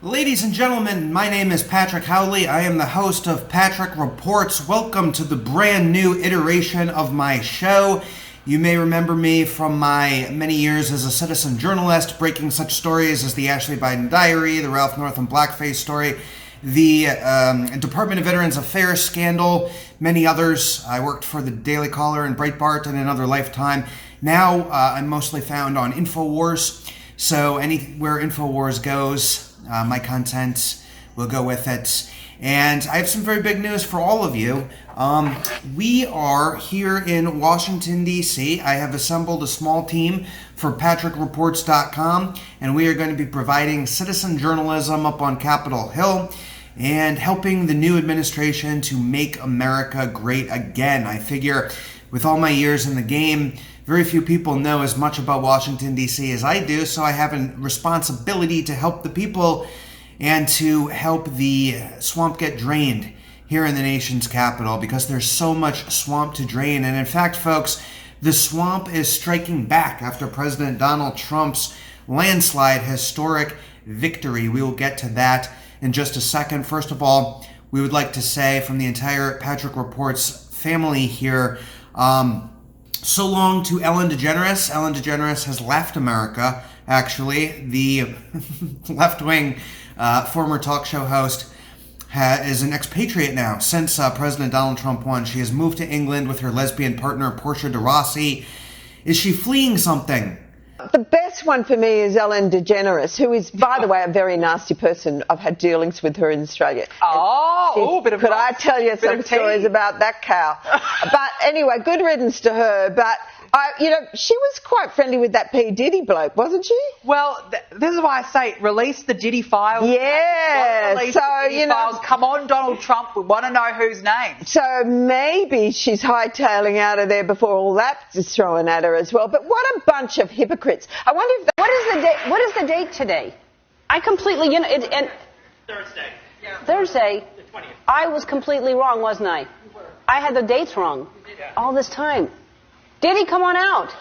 Ladies and gentlemen, my name is Patrick Howley. I am the host of Patrick Reports. Welcome to the brand new iteration of my show. You may remember me from my many years as a citizen journalist, breaking such stories as the Ashley Biden diary, the Ralph Northam blackface story, the Department of Veterans Affairs scandal, many others. I worked for the Daily Caller and Breitbart in another lifetime. Now I'm mostly found on InfoWars, so anywhere InfoWars goes, my content will go with it. And I have some very big news for all of you. We are here in Washington, D.C. I have assembled a small team for PatrickReports.com, and we are going to be providing citizen journalism up on Capitol Hill and helping the new administration to make America great again. I figure with all my years in the game, very few people know as much about Washington, D.C. as I do, so I have a responsibility to help the people and to help the swamp get drained here in the nation's capital, because there's so much swamp to drain. And in fact, folks, the swamp is striking back after President Donald Trump's landslide historic victory. We will get to that in just a second. First of all, we would like to say from the entire Patrick Reports family here, so long to Ellen DeGeneres. Ellen DeGeneres has left America, actually. The left-wing former talk show host is an expatriate now since President Donald Trump won. She has moved to England with her lesbian partner, Portia de Rossi. Is she fleeing something? The best one for me is Ellen DeGeneres, who is, by the way, a very nasty person. I've had dealings with her in Australia. Could I tell you some stories about that cow? But anyway, good riddance to her. But she was quite friendly with that P. Diddy bloke, wasn't she? Well, this is why I say release the Diddy files. Yeah. Files. Come on, Donald Trump. We want to know whose name. So maybe she's hightailing out of there before all that is thrown at her as well. But what a bunch of hypocrites. I wonder if... What is the date today? I completely, Thursday. Yeah. Thursday. The 20th. I was completely wrong, wasn't I? You were. I had the dates wrong. Yeah. All this time. Did he come on out?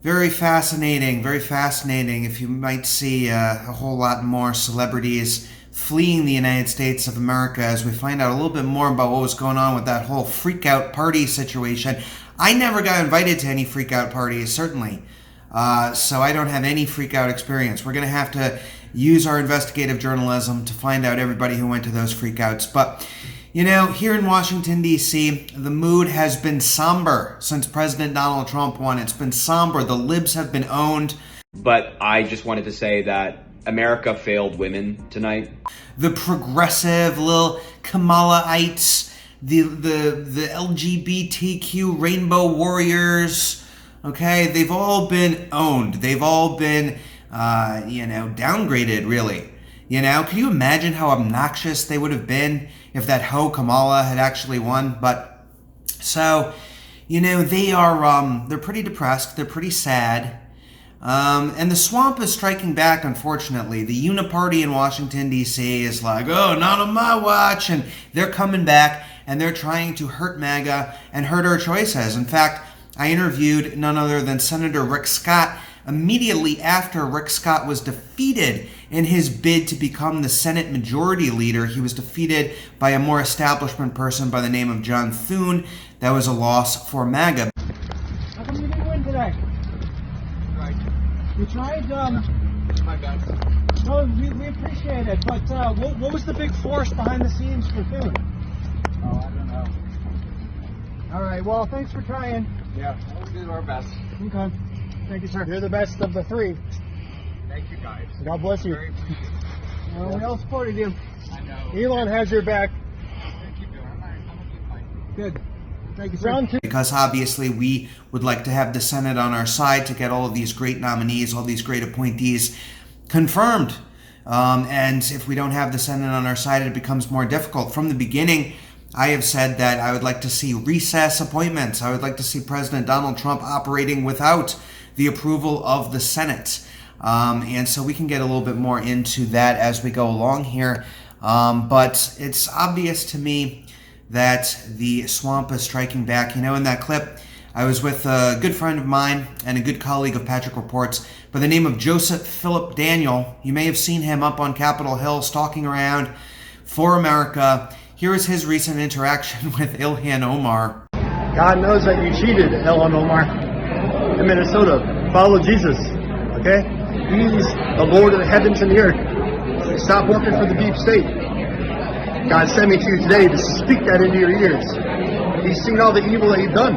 Very fascinating, very fascinating. If you might see a whole lot more celebrities fleeing the United States of America as we find out a little bit more about what was going on with that whole freak-out party situation. I never got invited to any freak-out parties, certainly. So I don't have any freak-out experience. We're going to have to use our investigative journalism to find out everybody who went to those freak-outs. But, here in Washington, D.C., the mood has been somber since President Donald Trump won. It's been somber. The libs have been owned. But I just wanted to say that America failed women tonight. The progressive little Kamalaites, the LGBTQ rainbow warriors, okay, they've all been owned. They've all been, downgraded, really. Can you imagine how obnoxious they would have been if that hoe Kamala had actually won? But, so, they are, they're pretty depressed. They're pretty sad. And the swamp is striking back, unfortunately. The Uniparty in Washington, D.C. is like, oh, not on my watch. And they're coming back, and they're trying to hurt MAGA and hurt our choices. In fact, I interviewed none other than Senator Rick Scott immediately after Rick Scott was defeated in his bid to become the Senate Majority Leader. He was defeated by a more establishment person by the name of John Thune. That was a loss for MAGA. How come you didn't win today? You tried, My best. no, we appreciate it, but what was the big force behind the scenes for Thune? Oh, I don't know. All right, well, thanks for trying. Yeah, we'll do our best. Okay. Thank you, sir. You're the best of the three. Thank you, guys. God bless you. Very pleased. Well, we all supported you. I know. Elon has your back. Thank you, Bill. I'm gonna keep fighting. Good. Thank you, sir. Round two. Because obviously we would like to have the Senate on our side to get all of these great nominees, all these great appointees confirmed. And if we don't have the Senate on our side, it becomes more difficult. From the beginning, I have said that I would like to see recess appointments. I would like to see President Donald Trump operating without the approval of the Senate. And so we can get a little bit more into that as we go along here. But it's obvious to me that the swamp is striking back. You know, in that clip, I was with a good friend of mine and a good colleague of Patrick Reports by the name of Joseph Philip Daniel. You may have seen him up on Capitol Hill stalking around for America. Here is his recent interaction with Ilhan Omar. God knows that you cheated, Ilhan Omar, in Minnesota. Follow Jesus, okay? He's the Lord of the heavens and the earth. Stop working for the deep state. God sent me to you today to speak that into your ears. He's seen all the evil that you've done.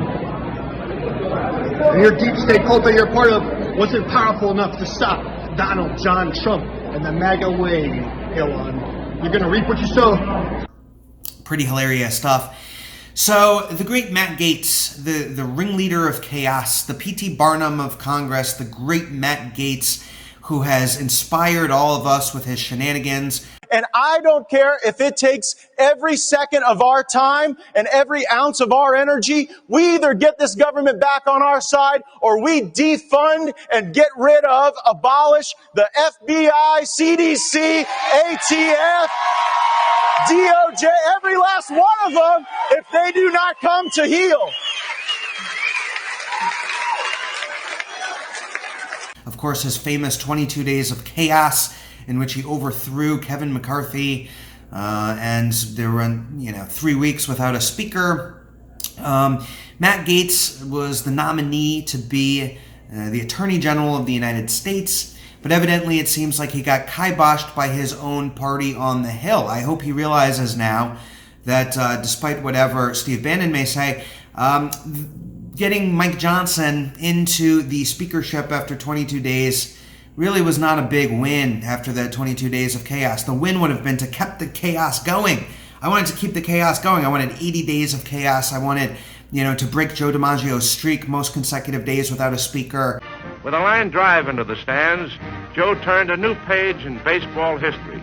And your deep state cult that you're part of wasn't powerful enough to stop Donald John Trump and the MAGA way, Ilhan. You're going to reap what you sow. Pretty hilarious stuff. So the great Matt Gaetz, the ringleader of chaos, the P.T. Barnum of Congress, the great Matt Gaetz, who has inspired all of us with his shenanigans. And I don't care if it takes every second of our time and every ounce of our energy. We either get this government back on our side or we defund and get rid of, abolish the FBI, CDC, ATF, DOJ, every last one of them, if they do not come to heel. Of course, his famous 22 Days of Chaos, in which he overthrew Kevin McCarthy, and there were 3 weeks without a speaker. Matt Gaetz was the nominee to be the Attorney General of the United States, but evidently it seems like he got kiboshed by his own party on the Hill. I hope he realizes now that despite whatever Steve Bannon may say, getting Mike Johnson into the speakership after 22 days really was not a big win after that 22 days of chaos. The win would have been to keep the chaos going. I wanted to keep the chaos going. I wanted 80 days of chaos. I wanted, to break Joe DiMaggio's streak, most consecutive days without a speaker. With a line drive into the stands, Joe turned a new page in baseball history.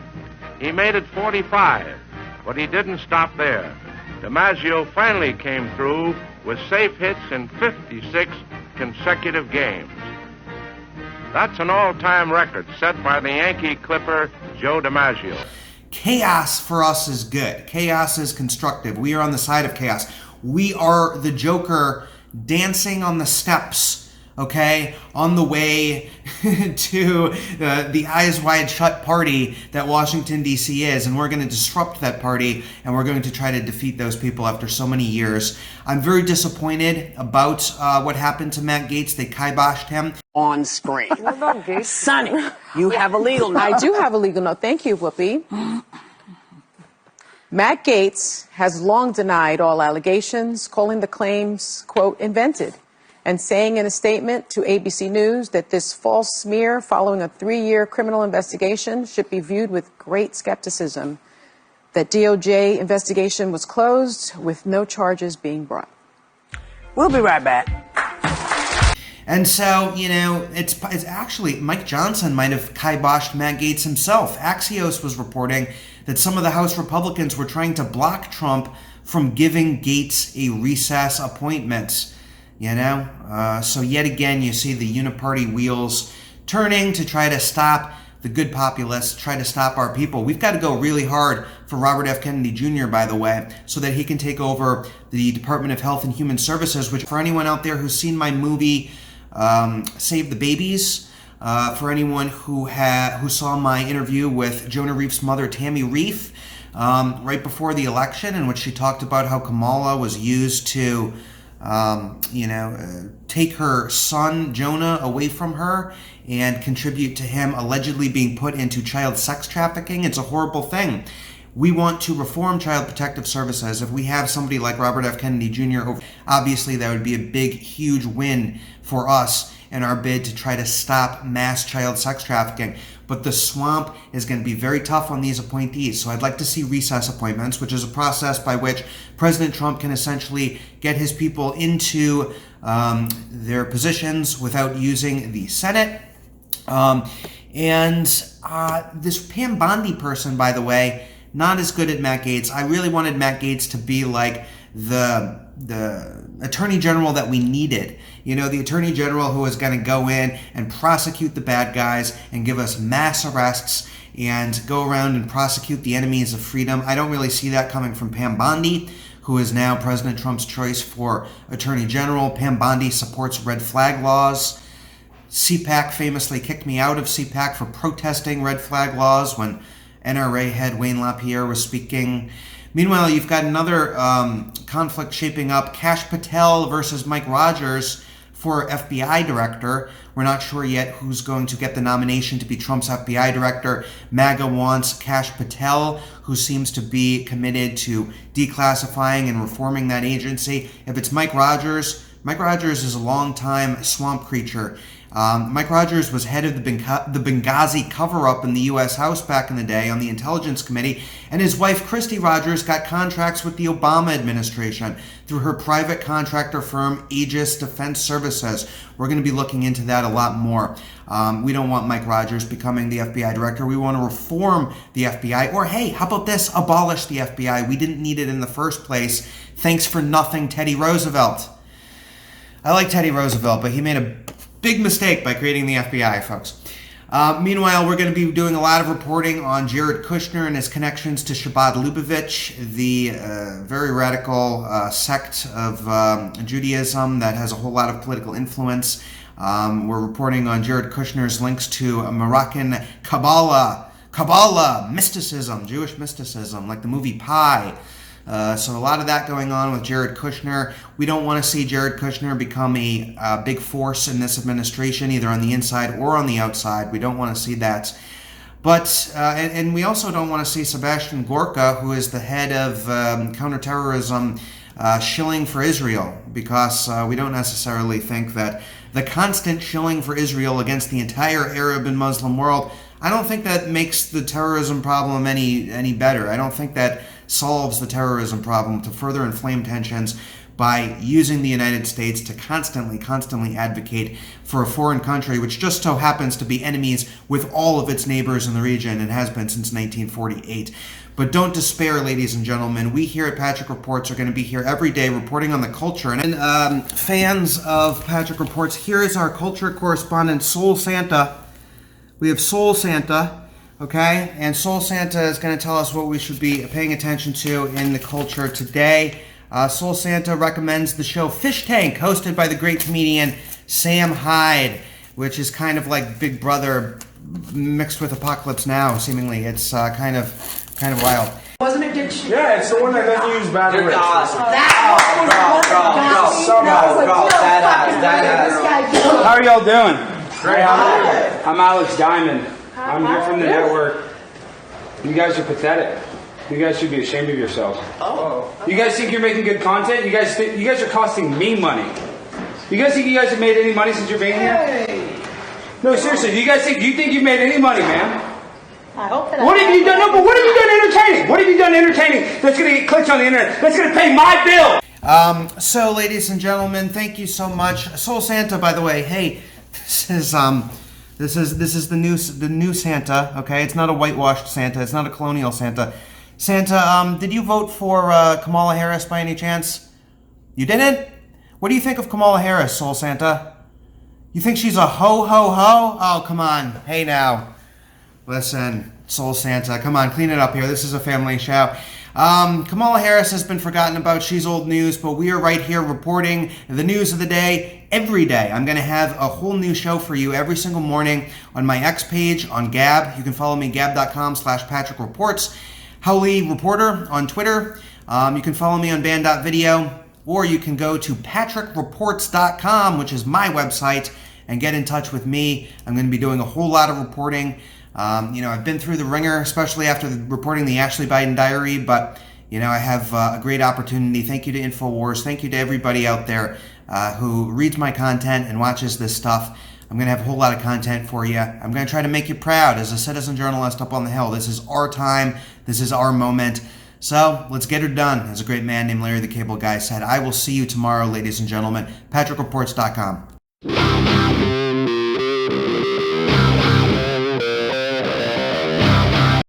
He made it 45, but he didn't stop there. DiMaggio finally came through with safe hits in 56 consecutive games. That's an all-time record set by the Yankee Clipper, Joe DiMaggio. Chaos for us is good. Chaos is constructive. We are on the side of chaos. We are the Joker dancing on the steps, okay, on the way to the Eyes Wide Shut party that Washington, D.C. is, and we're going to disrupt that party, and we're going to try to defeat those people after so many years. I'm very disappointed about what happened to Matt Gaetz. They kiboshed him. On screen. Sonny, you have a legal note. I do have a legal note. Thank you, Whoopi. Matt Gaetz has long denied all allegations, calling the claims, quote, invented, and saying in a statement to ABC News that this false smear following a 3-year criminal investigation should be viewed with great skepticism, that DOJ investigation was closed with no charges being brought. We'll be right back. And so, it's actually, Mike Johnson might have kiboshed Matt Gaetz himself. Axios was reporting that some of the House Republicans were trying to block Trump from giving Gaetz a recess appointment. So yet again, you see the uniparty wheels turning to try to stop the good populists, try to stop our people. We've got to go really hard for Robert F. Kennedy Jr., by the way, so that he can take over the Department of Health and Human Services, which for anyone out there who's seen my movie, Save the Babies, for anyone who saw my interview with Jonah Reef's mother, Tammy Reef, right before the election, in which she talked about how Kamala was used to, take her son, Jonah, away from her and contribute to him allegedly being put into child sex trafficking. It's a horrible thing. We want to reform Child Protective Services. If we have somebody like Robert F. Kennedy Jr., obviously that would be a big, huge win for us in our bid to try to stop mass child sex trafficking. But the swamp is going to be very tough on these appointees. So I'd like to see recess appointments, which is a process by which President Trump can essentially get his people into their positions without using the Senate. This Pam Bondi person, by the way, not as good at Matt Gaetz. I really wanted Matt Gaetz to be like the Attorney General that we needed You know, the Attorney General who is going to go in and prosecute the bad guys and give us mass arrests and go around and prosecute the enemies of freedom. I don't really see that coming from Pam Bondi, who is now President Trump's choice for Attorney General. Pam Bondi supports red flag laws. CPAC famously kicked me out of CPAC for protesting red flag laws when NRA head Wayne LaPierre was speaking. Meanwhile, you've got another conflict shaping up, Kash Patel versus Mike Rogers for FBI director. We're not sure yet who's going to get the nomination to be Trump's FBI director. MAGA wants Kash Patel, who seems to be committed to declassifying and reforming that agency. If it's Mike Rogers is a longtime swamp creature. Mike Rogers was head of the Benghazi cover-up in the U.S. House back in the day on the Intelligence Committee, and his wife, Christy Rogers, got contracts with the Obama administration through her private contractor firm, Aegis Defense Services. We're going to be looking into that a lot more. We don't want Mike Rogers becoming the FBI director. We want to reform the FBI. Or, hey, how about this? Abolish the FBI. We didn't need it in the first place. Thanks for nothing, Teddy Roosevelt. I like Teddy Roosevelt, but he made a big mistake by creating the FBI, folks. Meanwhile, we're going to be doing a lot of reporting on Jared Kushner and his connections to Chabad Lubavitch, the very radical sect of Judaism that has a whole lot of political influence. We're reporting on Jared Kushner's links to Moroccan Kabbalah, mysticism, Jewish mysticism, like the movie Pi. So a lot of that going on with Jared Kushner. We don't want to see Jared Kushner become a big force in this administration, either on the inside or on the outside. We don't want to see that. But, and we also don't want to see Sebastian Gorka, who is the head of counterterrorism, shilling for Israel, because we don't necessarily think that the constant shilling for Israel against the entire Arab and Muslim world, I don't think that makes the terrorism problem any better. I don't think that solves the terrorism problem, to further inflame tensions by using the United States to constantly advocate for a foreign country which just so happens to be enemies with all of its neighbors in the region and has been since 1948. But don't despair, ladies and gentlemen. We here at Patrick Reports are going to be here every day reporting on the culture. And fans of Patrick Reports, here is our culture correspondent, Soul Santa. We have Soul Santa. Okay, and Soul Santa is going to tell us what we should be paying attention to in the culture today. Soul Santa recommends the show Fish Tank, hosted by the great comedian Sam Hyde, which is kind of like Big Brother mixed with Apocalypse Now, seemingly. It's kind of wild. Wasn't it good shit? Yeah, it's the one that got used bad rich. How are y'all doing? Great. I'm Alex Diamond. I'm here from the network. You guys are pathetic. You guys should be ashamed of yourselves. Oh. You guys think you're making good content? You guys are costing me money. You guys think you guys have made any money since you're being here? No, seriously. Do you think you've made any money, man? I hope that. What have you done? No, but what have you done entertaining? What have you done entertaining that's going to get clicks on the internet? That's going to pay my bill. So, ladies and gentlemen, thank you so much. Soul Santa, by the way. Hey, this is the new Santa. Okay, it's not a whitewashed Santa. It's not a colonial Santa. Santa, did you vote for Kamala Harris by any chance? You didn't? What do you think of Kamala Harris, Soul Santa? You think she's a ho ho ho? Oh, come on. Hey now. Listen, Soul Santa, come on, clean it up here. This is a family show. Kamala Harris has been forgotten about. She's old news, but we are right here reporting the news of the day every day. I'm going to have a whole new show for you every single morning on my X page, on Gab. You can follow me, gab.com/Patrick Reports. Howley Reporter on Twitter. You can follow me on band.video, or you can go to patrickreports.com, which is my website, and get in touch with me. I'm going to be doing a whole lot of reporting. I've been through the ringer, especially after reporting the Ashley Biden diary, but, I have a great opportunity. Thank you to InfoWars. Thank you to everybody out there who reads my content and watches this stuff. I'm going to have a whole lot of content for you. I'm going to try to make you proud as a citizen journalist up on the Hill. This is our time. This is our moment. So let's get her done. As a great man named Larry the Cable Guy said, I will see you tomorrow, ladies and gentlemen. PatrickReports.com.